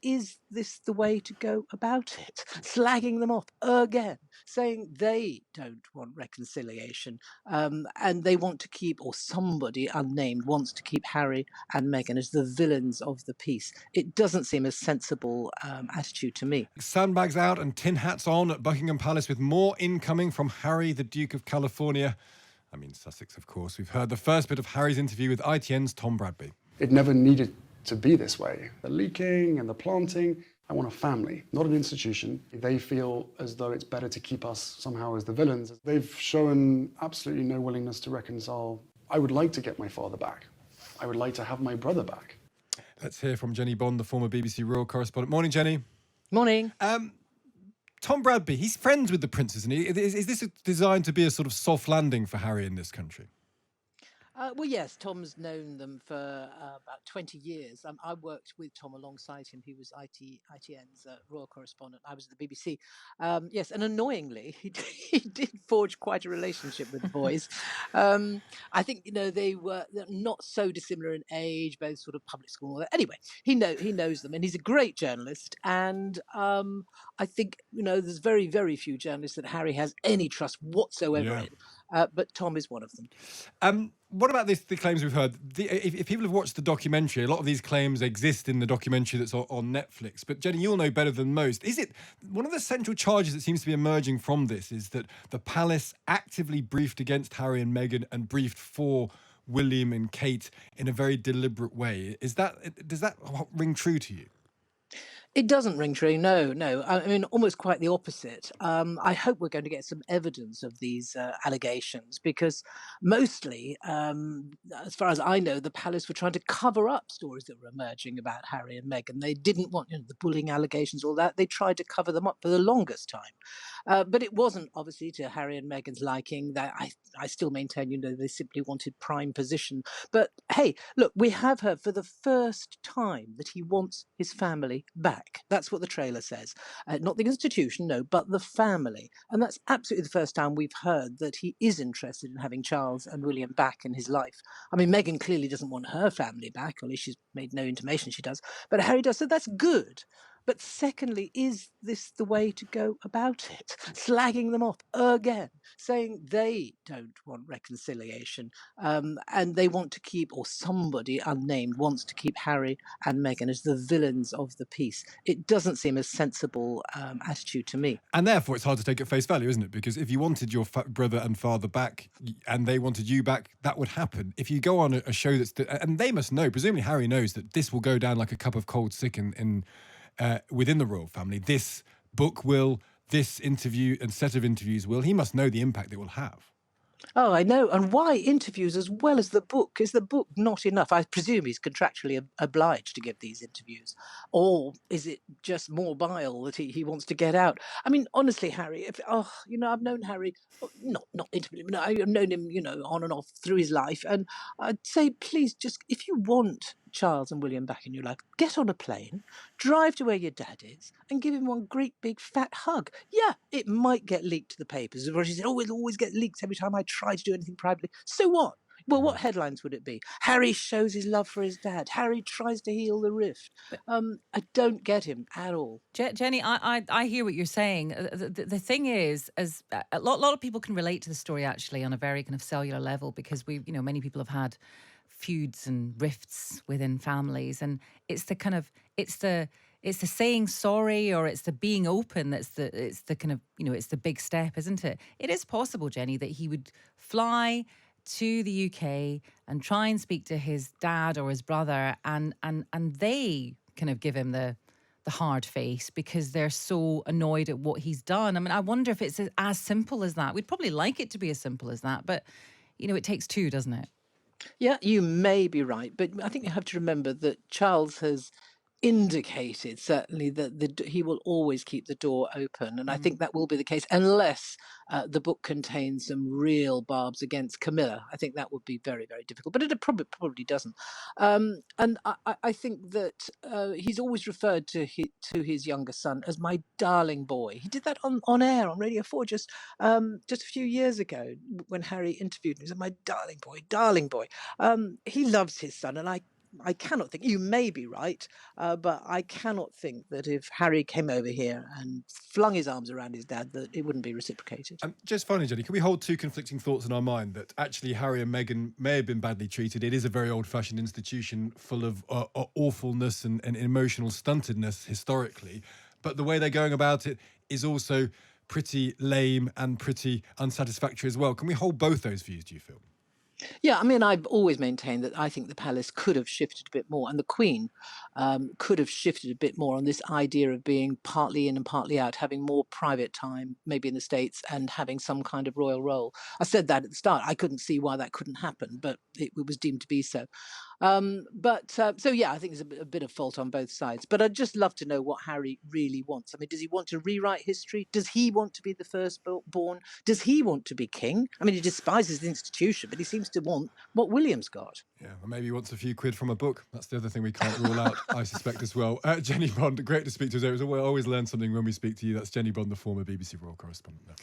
is this the way to go about it? Slagging them off again, saying they don't want reconciliation, and they want to keep, or somebody unnamed wants to keep Harry and Meghan as the villains of the piece. It doesn't seem a sensible attitude to me. Sandbags out and tin hats on at Buckingham Palace with more incoming from Harry, the Duke of California. I mean, Sussex, of course. We've heard the first bit of Harry's interview with ITN's Tom Bradby. It never needed to be this way. The leaking and the planting. I want a family, not an institution. They feel as though it's better to keep us somehow as the villains. They've shown absolutely no willingness to reconcile. I would like to get my father back. I would like to have my brother back. Let's hear from Jennie Bond, the former BBC royal correspondent. Morning, Jenny. Morning. Tom Bradby, he's friends with the prince, isn't he? Is this designed to be a sort of soft landing for Harry in this country? Well, yes, Tom's known them for about 20 years. I worked with Tom alongside him. He was ITN's royal correspondent. I was at the BBC. Yes, and annoyingly, he did forge quite a relationship with the boys. I think, they're not so dissimilar in age, both sort of public school. Anyway, he knows them, and he's a great journalist. And I think, there's very, very few journalists that Harry has any trust whatsoever in. But Tom is one of them. What about the claims we've heard? If people have watched the documentary, a lot of these claims exist in the documentary that's on Netflix. But Jenny, you'll know better than most. Is it one of the central charges that seems to be emerging from this is that the palace actively briefed against Harry and Meghan and briefed for William and Kate in a very deliberate way? Does that ring true to you? It doesn't ring true. No. I mean, almost quite the opposite. I hope we're going to get some evidence of these allegations because mostly, as far as I know, the palace were trying to cover up stories that were emerging about Harry and Meghan. They didn't want the bullying allegations, all that. They tried to cover them up for the longest time. But it wasn't obviously to Harry and Meghan's liking. That I still maintain, they simply wanted prime position. But hey, look, we have heard for the first time that he wants his family back. That's what the trailer says. Not the institution, no, but the family. And that's absolutely the first time we've heard that he is interested in having Charles and William back in his life. I mean, Meghan clearly doesn't want her family back, or at least she's made no intimation she does. But Harry does, so that's good. But secondly, is this the way to go about it? Slagging them off again, saying they don't want reconciliation, and they want to keep, or somebody unnamed wants to keep Harry and Meghan as the villains of the piece. It doesn't seem a sensible attitude to me. And therefore, it's hard to take at face value, isn't it? Because if you wanted your brother and father back and they wanted you back, that would happen. If you go on a show that's... and they must know, presumably Harry knows, that this will go down like a cup of cold sick within the royal family. This book will, this interview and set of interviews will. He must know the impact it will have. Oh, I know. And why interviews as well as the book? Is the book not enough? I presume he's contractually obliged to give these interviews. Or is it just more bile that he wants to get out? I mean, honestly, Harry, I've known Harry, not intimately, but I've known him, on and off through his life. And I'd say, please, just if you want Charles and William back in your life, get on a plane, drive to where your dad is, and give him one great big fat hug. Yeah, it might get leaked to the papers. Roger said, it always gets leaked every time I try to do anything privately. So what? Well, what headlines would it be? Harry shows his love for his dad. Harry tries to heal the rift. I don't get him at all. Jenny, I hear what you're saying. The thing is, as a lot of people can relate to the story actually on a very kind of cellular level, because many people have had feuds and rifts within families, and it's the saying sorry, or it's the being open it's the kind of it's the big step, isn't it? It is possible, Jenny, that he would fly to the UK and try and speak to his dad or his brother, and they kind of give him the hard face because they're so annoyed at what he's done. I mean, I wonder if it's as simple as that. We'd probably like it to be as simple as that, but it takes two, doesn't it? Yeah, you may be right, but I think you have to remember that Charles has indicated certainly that he will always keep the door open, and I think that will be the case unless the book contains some real barbs against Camilla. I think that would be very, very difficult, but it probably doesn't. And I think that he's always referred to his younger son as my darling boy. He did that on air on Radio 4 just a few years ago when Harry interviewed him. He said, "My darling boy, darling boy." He loves his son, and I I cannot think. You may be right, but I cannot think that if Harry came over here and flung his arms around his dad, that it wouldn't be reciprocated. Just finally, Jenny, can we hold two conflicting thoughts in our mind that actually Harry and Meghan may have been badly treated? It is a very old-fashioned institution full of awfulness and emotional stuntedness historically, but the way they're going about it is also pretty lame and pretty unsatisfactory as well. Can we hold both those views, do you feel? Yeah, I mean, I've always maintained that I think the palace could have shifted a bit more, and the Queen could have shifted a bit more on this idea of being partly in and partly out, having more private time, maybe in the States, and having some kind of royal role. I said that at the start. I couldn't see why that couldn't happen, but it was deemed to be so. So yeah, I think there's a bit of fault on both sides. But I'd just love to know what Harry really wants. I mean, does he want to rewrite history? Does he want to be the firstborn? Does he want to be king? I mean, he despises the institution, but he seems to want what William's got. Yeah, or maybe he wants a few quid from a book. That's the other thing we can't rule out, I suspect, as well. Jennie Bond, great to speak to us. I always learn something when we speak to you. That's Jennie Bond, the former BBC Royal correspondent.